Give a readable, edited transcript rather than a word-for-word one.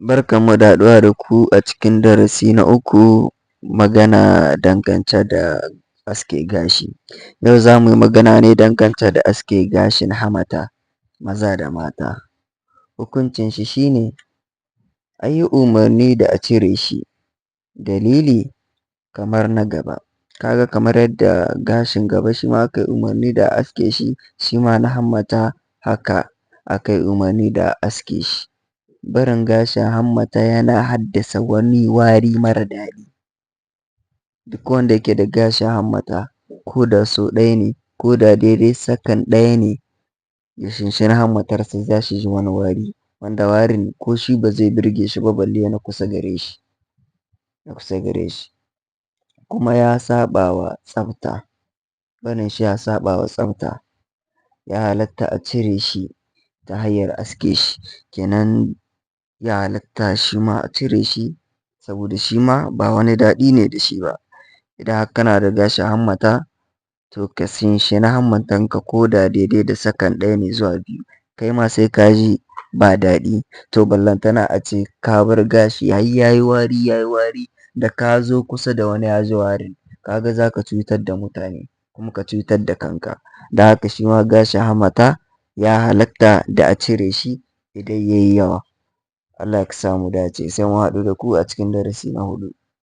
Barkanmu da haɗuwa da ku a cikin darasi na uku, magana dangance da aske gashi. Yau za mu yi magana ne dangance da aske gashin hamata, maza da mata. Hukuncin shi shi ne, an yi umarni da a cire shi, dalili kamar na gaba. Ka ga kamar yadda gashin gaba shi ma aka yi umarni da a aske shi, shi ma na hammata haka aka yi umarni da a aske shi. Barin gashin hammata yana haddasa wani wari mara daɗi. Duk wanda yake da gashin hammata, ko da sau ɗaya ne, ko da daidai sakan ɗaya ne, ya shinshini hammatarsa za shi ji wani wari, wanda warin ko shi ba zai burge shi ba balle na kusa gare shi. Kuma ya saɓawa tsafta, barin shi ya saɓawa tsafta. Ya halatta a cire shi ta hanyar aske shi, kenan ya halatta shi ma a cire shi, saboda shi ma ba wani daɗi ne da shi ba. Idan har kana da gashin hammata, to ka shinshini hammatanka ko da daidai da sakan ɗaya ne zuwa biyu, kai ma sai ka ji ba daɗi. To ballantana a ce ka bar gashi har ya yi wari, da ka zo kusa da wani ya ji warin, ka ga za ka cutar da mutane kuma ka cutar da kanka. Don haka shi ma gashin hammata ya halatta da a cire shi idan ya yi yawa. Allah ya sa mu dace, sai mun haɗu da ku a cikin darasi na huɗu.